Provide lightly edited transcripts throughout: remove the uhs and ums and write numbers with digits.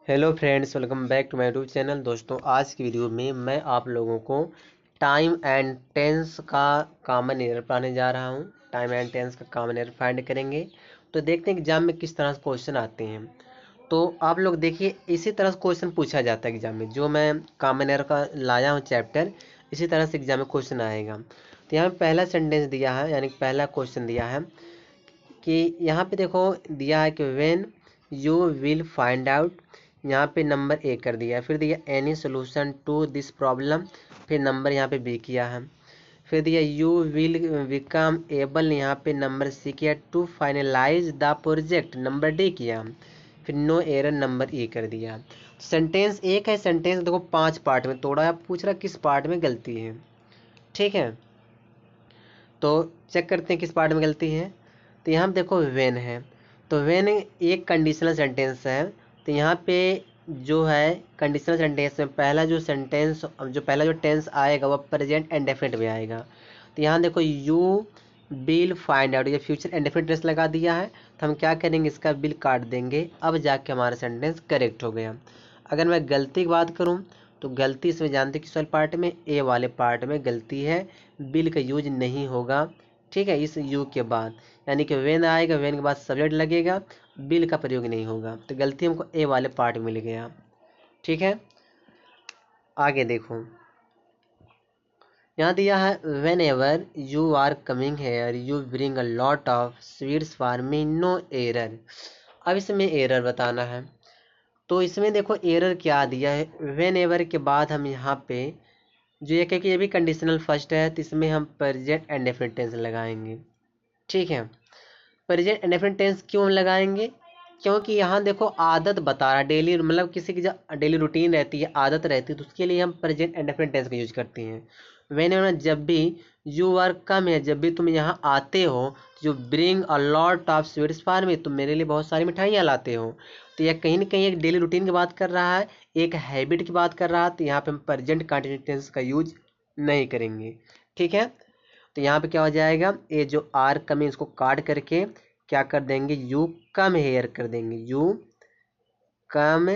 Hello friends, welcome back to my YouTube channel. दोस्तों, आज की वीडियो में मैं आप लोगों को टाइम एंड टेंस का कॉमन एरर पढ़ाने जा रहा हूं। टाइम एंड टेंस का कॉमन एरर फाइंड करेंगे। तो देखते हैं एग्जाम में किस तरह से क्वेश्चन आते हैं। तो आप लोग देखिए, इसी तरह से क्वेश्चन पूछा जाता है एग्जाम में। जो मैं कॉमन एरर का लाया हूँ चैप्टर, इसी तरह से एग्जाम में क्वेश्चन आएगा। तो यहाँ पे पहला सेंटेंस दिया है, यानी पहला क्वेश्चन दिया है कि यहाँ पे देखो दिया है कि when you will find out. यहाँ पे नंबर ए कर दिया, फिर दिया any solution to this problem, फिर नंबर यहाँ पे बी किया है, फिर दिया यू विल बिकम एबल, यहाँ पे नंबर सी किया, to finalise the project number D किया, फिर नो एरर नंबर ई कर दिया। सेंटेंस एक है। सेंटेंस देखो 5 पार्ट में तोड़ा है। आप पूछ रहा किस पार्ट में गलती है। ठीक है, तो चेक करते हैं किस पार्ट में गलती है। तो यहाँ पे देखो वेन है, तो वेन एक कंडीशनल सेंटेंस है। तो यहाँ पे जो है कंडीशनल सेंटेंस में पहला जो टेंस आएगा वह प्रेजेंट इंडेफिनिट में आएगा। तो यहाँ देखो यू बिल फाइंड आउट, ये फ्यूचर इंडेफिनिट टेंस लगा दिया है। तो हम क्या करेंगे, इसका बिल काट देंगे। अब जाके हमारा सेंटेंस करेक्ट हो गया। अगर मैं गलती की बात करूँ तो गलती इसमें जानते किस वाले पार्ट में, ए वाले पार्ट में गलती है। बिल का यूज नहीं होगा। ठीक है, इस यू के बाद, यानी कि वेन आएगा, वेन के बाद सब्जेक्ट लगेगा, बिल का प्रयोग नहीं होगा। तो गलती हमको ए वाले पार्ट में मिल गया। ठीक है, आगे देखो, यहाँ दिया है whenever you are coming here you bring a lot of sweets for me, no error. अब इसमें एरर बताना है। तो इसमें देखो एरर क्या दिया है। वेन एवर के बाद हम यहाँ पे जो ये कह कि ये भी कंडीशनल फर्स्ट है, तो इसमें हम प्रेजेंट इंडेफिनिट टेंस लगाएंगे। ठीक है, प्रेजेंट इंडेफिनिट टेंस क्यों हम लगाएंगे, क्योंकि यहाँ देखो आदत बता रहा है। डेली मतलब किसी की जो डेली रूटीन रहती है, आदत रहती है, तो उसके लिए हम प्रेजेंट इंडेफिनिट टेंस का यूज करते हैं। वेन जब भी यू आर कम है, जब भी तुम यहाँ आते हो, जो bring a lot of sweets for मी, तुम मेरे लिए बहुत सारी मिठाइयाँ लाते हो। तो यह कहीं ना कहीं एक डेली रूटीन की बात कर रहा है, एक हैबिट की बात कर रहा है। तो यहाँ पे हम प्रेजेंट कंटिन्यूस टेंस का यूज नहीं करेंगे। ठीक है, तो यहाँ पे क्या हो जाएगा, ये जो आर कम है इसको काट करके क्या कर देंगे, यू कम हेयर कर देंगे। यू कम,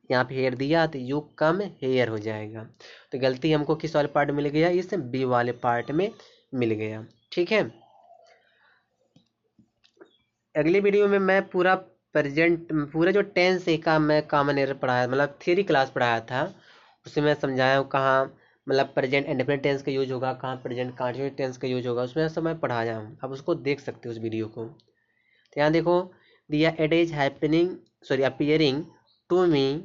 यहाँ पे हेयर दिया तो यू कम हेयर हो जाएगा। तो गलती हमको किस वाले पार्ट में मिल गया, इस बी वाले पार्ट में मिल गया। ठीक है, अगली वीडियो में मैं पूरा जो टेंस का मैं कॉमन एरर पढ़ाया, मतलब थ्योरी क्लास पढ़ाया था, उसमें मैं समझाया हूँ कहाँ मतलब प्रेजेंट इंडेफिनिट टेंस का यूज होगा, कहाँ प्रेजेंट कंटीन्यूअस टेंस का यूज होगा, उसमें सब मैं पढ़ाया हूँ। आप उसको देख सकते हो उस वीडियो को। तो यहाँ देखो दिया, it is happening sorry appearing to me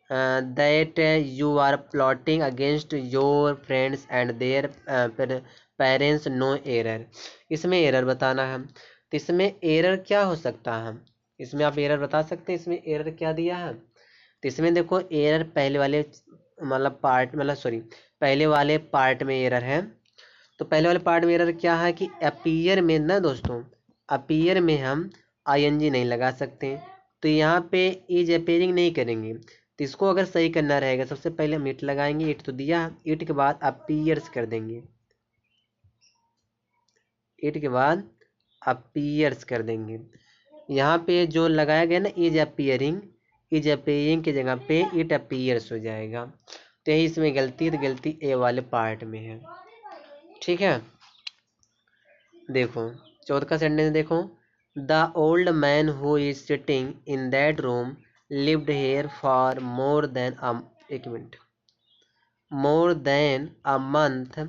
that you are plotting against your friends and their parents, no error. इसमें एरर बताना है। तो इसमें एरर क्या हो सकता है, इसमें आप एरर बता सकते हैं। इसमें एरर क्या दिया है, तो इसमें देखो एरर पहले वाले पहले वाले पार्ट में एरर है। तो पहले वाले पार्ट में एरर क्या है कि अपीयर में ना दोस्तों, अपीयर में हम आईएनजी नहीं लगा सकते। तो यहाँ पे इज अपीयरिंग नहीं करेंगे। तो इसको अगर सही करना रहेगा, सबसे पहले हम इट लगाएंगे। इट तो दिया, इट के बाद अपीयर्स कर देंगे। इट के बाद अपीयर्स कर देंगे। यहाँ पे जो लगाया गया ना इज अपीयरिंग, इज अपीयरिंग की जगह पे इट अपीयर्स हो जाएगा। तो यही इसमें गलती है, तो गलती ए वाले पार्ट में है। ठीक है, देखो चौथा का सेंटेंस देखो, the old man who is sitting in that room lived here for एक minute, more than a month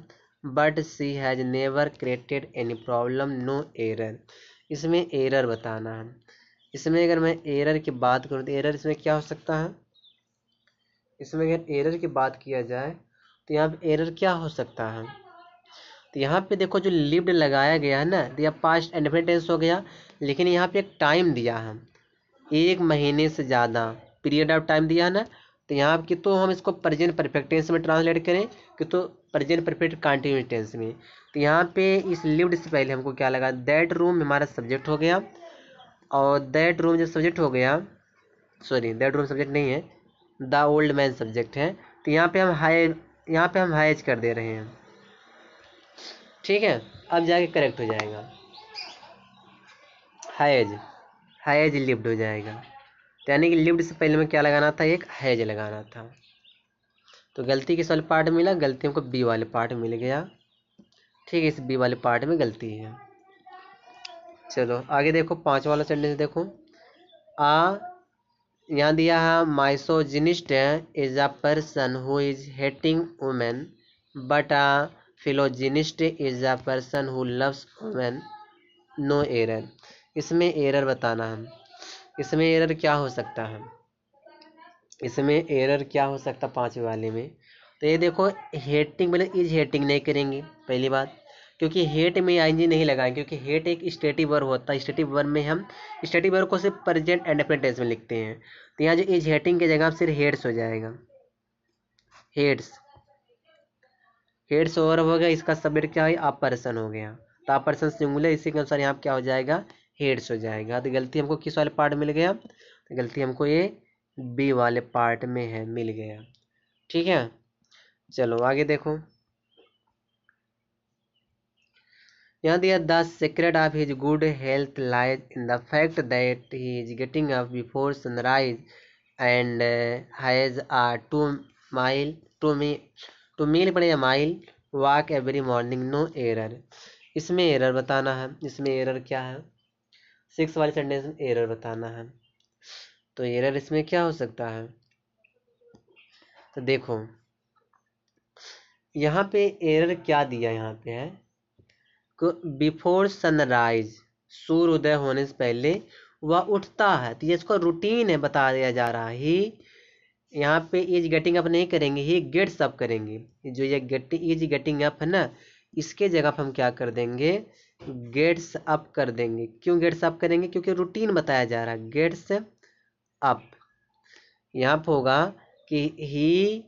but she has never created any problem, no error. इसमें एरर बताना है। इसमें अगर मैं एरर की बात करूँ तो एरर इसमें क्या हो सकता है, इसमें अगर एरर की बात किया जाए तो यहाँ पे एरर क्या हो सकता है। तो यहाँ पे देखो जो लिव्ड लगाया गया है ना, दिया पास्ट इंडेफिनिट टेंस हो गया, लेकिन यहाँ पे एक टाइम दिया है, 1 महीने से ज़्यादा पीरियड ऑफ टाइम दिया है ना। तो यहाँ की तो हम इसको प्रेजेंट परफेक्ट टेंस में ट्रांसलेट करें कि तो प्रेजेंट परफेक्ट कंटिन्यूस टेंस में। तो यहाँ पे इस लिव्ड से पहले हमको क्या लगा, दैट रूम हमारा सब्जेक्ट हो गया, और दैट रूम जब सब्जेक्ट हो गया, सॉरी दैट रूम सब्जेक्ट नहीं है, द ओल्ड मैन सब्जेक्ट है। तो यहाँ पे हम हाइज कर दे रहे हैं। ठीक है, अब जाके करेक्ट हो जाएगा, हाइज, हाइज लिव्ड हो जाएगा। यानी कि लिव्ड से पहले में क्या लगाना था, एक हैज लगाना था। तो गलती किस वाले पार्ट में मिला, गलती हमको बी वाले पार्ट में मिल गया। ठीक है, इस बी वाले पार्ट में गलती है। चलो आगे देखो, 5 वाला सेंटेंस देखो। आ यहाँ दिया है misogynist is a person who is hating women but a philogynist is a person who loves women. No error. इसमें एरर बताना है। इसमें एरर क्या हो सकता है, इसमें एरर क्या हो सकता है 5 वाले में। तो ये देखो, हेटिंग मतलब इज हेटिंग नहीं करेंगे पहली बात, क्योंकि हेट में आईएनजी नहीं लगाएंगे, क्योंकि हेट एक स्टेटिव वर्ब होता है। स्टेटिव वर्ब में हम स्टेटिव वर्ब को सिर्फ प्रेजेंट एंड डेफिनिट टेंस में लिखते हैं। तो यहाँ जो इज हेटिंग की जगह सिर्फ हेड्स हो जाएगा, हेड्स। हेड्स वर्ब हो गया, इसका सब्जेक्ट क्या है, आप पर्सन हो गया। तो आप पर्सन सिंगुलर, इसी के अनुसार यहाँ क्या हो जाएगा, हेड्स हो जाएगा। तो गलती हमको किस वाले पार्ट मिल गया, तो गलती हमको ये बी वाले पार्ट में है, मिल गया। ठीक है, चलो आगे देखो। यहाँ दिया the secret of his good health lies in the fact that he is getting up before sunrise and has a mile to meal पड़े mile walk every morning. No error. इसमें एरर बताना है। इसमें एरर क्या है, 6 वाले sentence में error बताना है। तो एरर इसमें क्या हो सकता है, तो देखो यहाँ पे एरर क्या दिया, यहाँ पे है बिफोर सनराइज, सूर्योदय होने से पहले वह उठता है। तो ये इसको रूटीन है, बता दिया जा रहा है। ही यहाँ पे इज गेटिंग अप नहीं करेंगे, ही गेट्स अप करेंगे। जो ये इज गेटिंग अप है ना, इसके जगह पर हम क्या कर देंगे, गेट्स अप कर देंगे। क्यों गेट्स अप करेंगे, क्योंकि रूटीन बताया जा रहा है। गेट्स अप यहाँ पे होगा कि he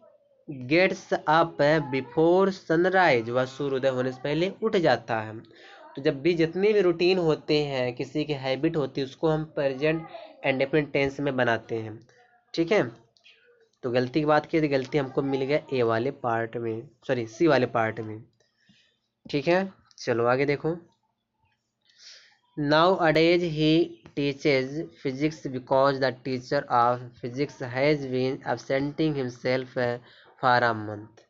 gets up before sunrise, वह सूर्योदय होने से पहले उठ जाता है। तो जब भी जितने भी रूटीन होते हैं, किसी की हैबिट होती है, उसको हम प्रेजेंट एंड डेफिनिट टेंस में बनाते हैं। ठीक है, तो गलती की बात की तो गलती हमको मिल गया ए वाले पार्ट में, सॉरी सी वाले पार्ट में। ठीक है, चलो आगे देखो। नाउ अडेज ही teaches physics because the teacher of physics has been absenting himself for a month।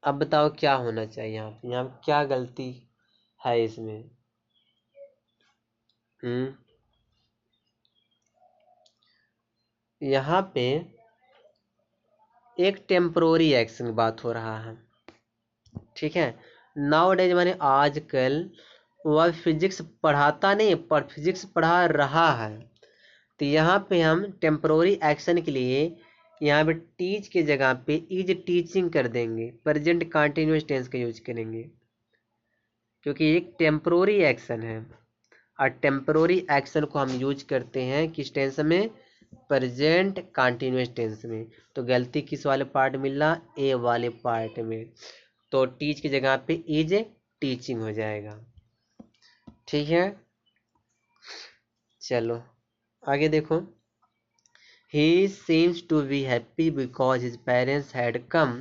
अब बताओ क्या होना चाहिए यहाँ पे, यहाँ पे क्या गलती है इसमें। यहाँ पे एक टेम्पोररी एक्शन की बात हो रहा है। ठीक है, नाउ डेज माने आजकल, वह फिजिक्स पढ़ाता नहीं पर फिजिक्स पढ़ा रहा है। तो यहाँ पे हम टेम्पोररी एक्शन के लिए यहाँ पे टीच के जगह पे इज टीचिंग कर देंगे, प्रेजेंट कंटिन्यूअस टेंस का यूज करेंगे, क्योंकि एक टेम्पोररी एक्शन है। और टेम्पोररी एक्शन को हम यूज करते हैं किस टेंस में, प्रेजेंट कंटिन्यूअस टेंस में। तो गलती किस वाले पार्ट मिल रहा, ए वाले पार्ट में। तो टीच की जगह पे इज टीचिंग हो जाएगा। ठीक है, चलो आगे देखो। He seems to be happy because his parents had come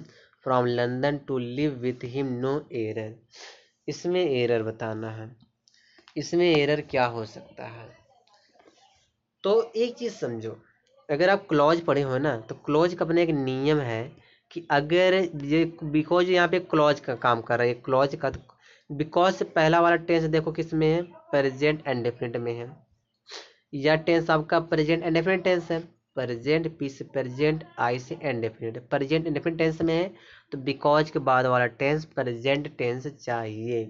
from London to live with him। No error। इसमें एरर बताना है। इसमें एरर क्या हो सकता है, तो एक चीज समझो, अगर आप क्लॉज पढ़े हो ना, तो क्लॉज का अपना एक नियम है कि अगर ये बिकॉज यहाँ पे क्लॉज का काम कर रहा है, क्लॉज का, बिकॉज से पहला वाला टेंस देखो किस में है, प्रेजेंट एंड डेफिनिट में है। यह टेंस आपका प्रेजेंट एंड डेफिनिट टेंस है। प्रेजेंट पी से प्रेजेंट, आई से इंडेफिनिट, प्रेजेंट इंडेफिनिट टेंस में है। तो बिकॉज के बाद वाला टेंस प्रेजेंट टेंस चाहिए।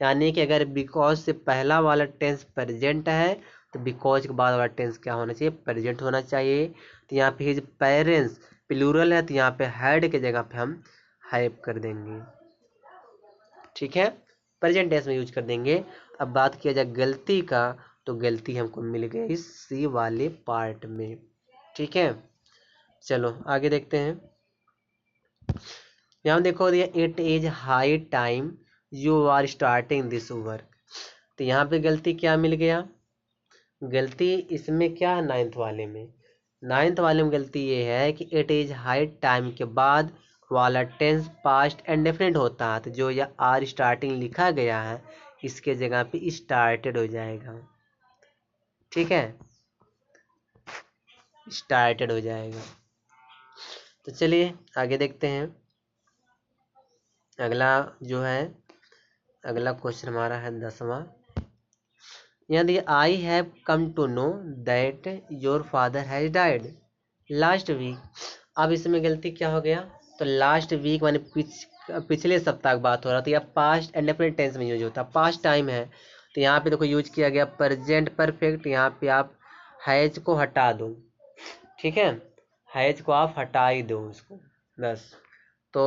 यानी कि अगर बिकॉज से पहला वाला टेंस प्रेजेंट है, तो बिकॉज के बाद वाला टेंस क्या होना चाहिए, प्रेजेंट होना चाहिए। तो यहाँ पे हिज पेरेंट्स प्लूरल है, तो यहाँ पे हैड के जगह पे हम हैव कर देंगे। ठीक है, प्रेजेंट टेंस में यूज कर देंगे। अब बात किया जाए गलती का, तो गलती हमको मिल गई इस सी वाले पार्ट में। ठीक है, चलो आगे देखते हैं। यहाँ देखो दिया it is high time you are starting this work. तो यहाँ पे गलती क्या मिल गया, गलती इसमें क्या है, नाइन्थ वाले में। नाइन्थ वाले में गलती ये है कि इट इज हाई टाइम के बाद वाला टेंस पास्ट एंड डेफिनेट होता है। तो जो यह आर स्टार्टिंग लिखा गया है, इसके जगह पे स्टार्टेड हो जाएगा। ठीक है, स्टार्टेड हो जाएगा। तो चलिए आगे देखते हैं। अगला जो है, अगला क्वेश्चन हमारा है 10वां। यदि I have come to know that your father has died last week. अब इसमें गलती क्या हो गया, तो लास्ट वीक माने पिछले सप्ताह की बात हो रहा था, या पास्ट इंडेफिनिट टेंस में यूज होता है, पास्ट टाइम है। तो यहाँ पे देखो यूज किया गया प्रेजेंट परफेक्ट। यहाँ पे आप हैज को हटा दो, ठीक है, हैज को आप हटा ही दो उसको बस। तो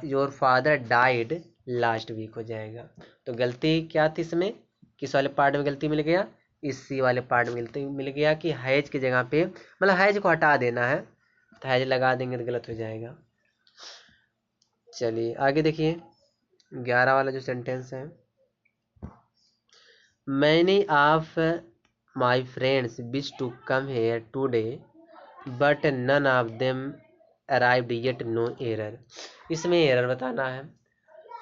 your father died last week हो जाएगा। तो गलती क्या थी इसमें, किस वाले पार्ट में गलती मिल गया, इसी वाले पार्ट में गलती मिल गया कि हैज की जगह पे मतलब हैज को हटा देना है, तो हैज लगा देंगे तो गलत हो जाएगा। चलिए आगे देखिए 11 वाला जो सेंटेंस है, many of my friends wish to come here today but none of them arrived yet no error. इसमें एरर बताना है।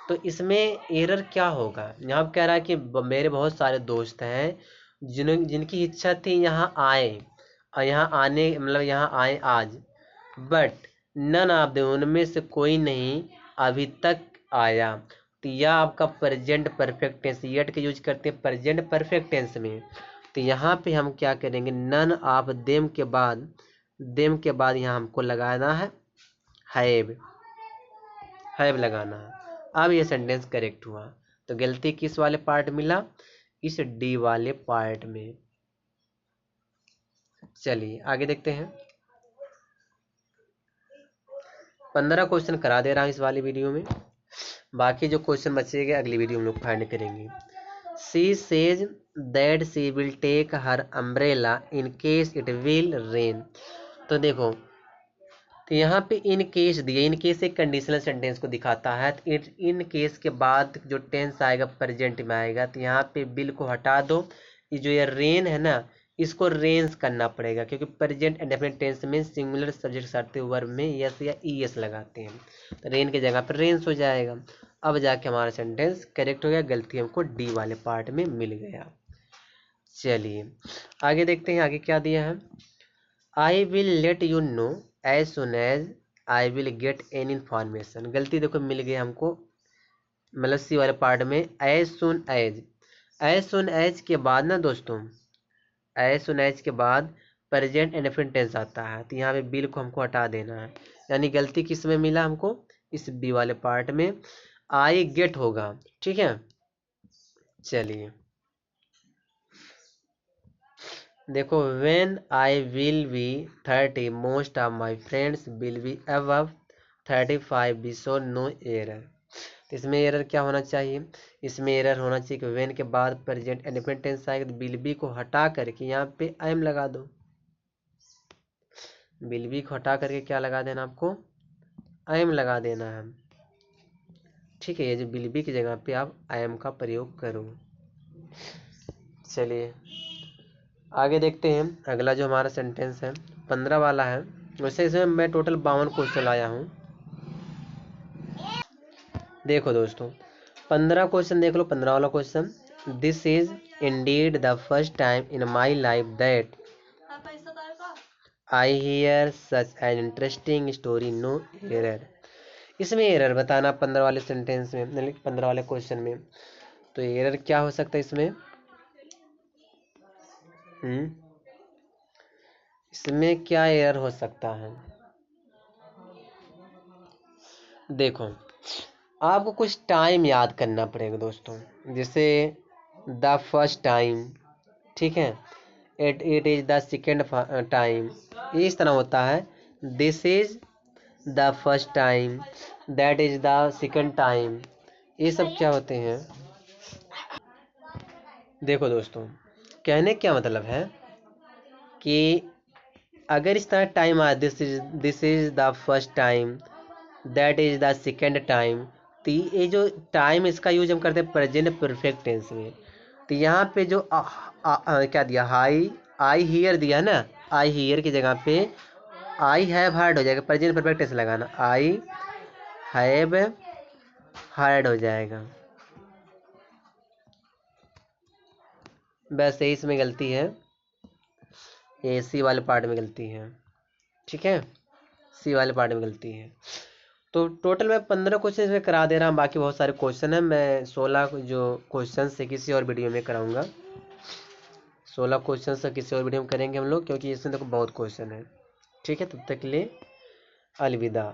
तो इसमें एरर क्या होगा, यहाँ कह रहा है कि मेरे बहुत सारे दोस्त हैं जिनकी इच्छा थी यहाँ आए, और यहाँ आने मतलब यहाँ आए आज, बट नन ऑफ देम उनमें से कोई नहीं अभी तक आया। तो यह आपका प्रेजेंट परफेक्ट टेंस, येट के यूज करते हैं प्रेजेंट परफेक्ट टेंस में। तो यहाँ पे हम क्या करेंगे, नन ऑफ देम के बाद यहाँ हमको लगाना है हैव, हैव लगाना है। अब ये सेंटेंस करेक्ट हुआ। तो गलती किस वाले पार्ट मिला, इस डी वाले पार्ट में। चलिए आगे देखते हैं। 15 क्वेश्चन करा दे रहा हूँ इस वाली वीडियो में, बाकी जो क्वेश्चन बचेगा अगली वीडियो में लोग फाइंड करेंगे। She says that she will take her umbrella in case it will rain. तो देखो, तो यहाँ पे इन केस दिए, इन केस एक कंडीशनल सेंटेंस को दिखाता है। तो इन केस के बाद जो टेंस आएगा प्रेजेंट में आएगा। तो यहाँ पे विल को हटा दो, ये जो ये रेन है ना, इसको रेंस करना पड़ेगा, क्योंकि प्रेजेंट इंडेफिनिट टेंस में सिंगुलर सब्जेक्ट आते वर्ब में यस या ईएस लगाते हैं। तो रेन की जगह पर रेंस हो जाएगा। अब जाके हमारा सेंटेंस करेक्ट हो गया, गलती हमको डी वाले पार्ट में मिल गया। चलिए आगे देखते हैं, आगे क्या दिया है। I will let you know as soon as I will get any information. गलती देखो मिल गई हमको मतलब सी वाले पार्ट में as soon as. As soon as के बाद ना दोस्तों, एज सुन एज के बाद प्रेजेंट इंडेफिनिट टेंस आता है। तो यहाँ पे बिल को हमको हटा देना है, यानी गलती किस में मिला हमको, इस बी वाले पार्ट में। आई गेट होगा, ठीक है। चलिए देखो, when I will be 30 most of my friends will be above 35 be so no error. तो इसमें एरर क्या होना चाहिए, इसमें एरर होना चाहिए कि व्हेन के बाद प्रेजेंट इंडेफिनिट टेंस आएगा तो विल बी को हटा करके यहाँ पे आई एम लगा दो। विल बी को हटा करके क्या लगा देना आपको, आई एम लगा देना है, ठीक है। ये जो विल बी की जगह पे आप आई एम का प्रयोग करो। चलिए आगे देखते हैं। अगला जो हमारा सेंटेंस है 15 वाला है। वैसे इसमें मैं टोटल 52 क्वेश्चन लाया हूँ। देखो दोस्तों 15 क्वेश्चन देख लो। 15 वाला question, this is indeed the first time in my life that I hear such an interesting story no error. इसमें एरर बताना 15 वाले सेंटेंस में, 15 वाले क्वेश्चन में। तो एरर क्या हो सकता है इसमें, इसमें क्या एरर हो सकता है। देखो आपको कुछ टाइम याद करना पड़ेगा दोस्तों, जैसे द फर्स्ट टाइम, ठीक है, it is the second time, इस तरह होता है। This is the first time, that is the second time, ये सब क्या होते हैं। देखो दोस्तों कहने क्या मतलब है कि अगर इस तरह टाइम आए, this is the first time, that is the second time, तो ये जो टाइम इसका यूज हम करते हैं प्रेजेंट परफेक्ट टेंस में। तो यहाँ पे जो क्या दिया, आई हियर दिया ना, आई हियर की जगह पे आई हैव हर्ड हो जाएगा, प्रेजेंट परफेक्ट टेंस लगाना, आई हैव हर्ड हो जाएगा। बस यही इसमें गलती है। ये सी वाले पार्ट में गलती है, ठीक है, सी वाले पार्ट में गलती है। तो टोटल मैं 15 क्वेश्चन इसमें करा दे रहा हूँ, बाकी बहुत सारे क्वेश्चन हैं, मैं 16 जो क्वेश्चन से किसी और वीडियो में कराऊंगा। 16 क्वेश्चन से किसी और वीडियो में करेंगे हम लोग, क्योंकि इसमें देखो बहुत क्वेश्चन है। ठीक है, तब तक के लिए अलविदा।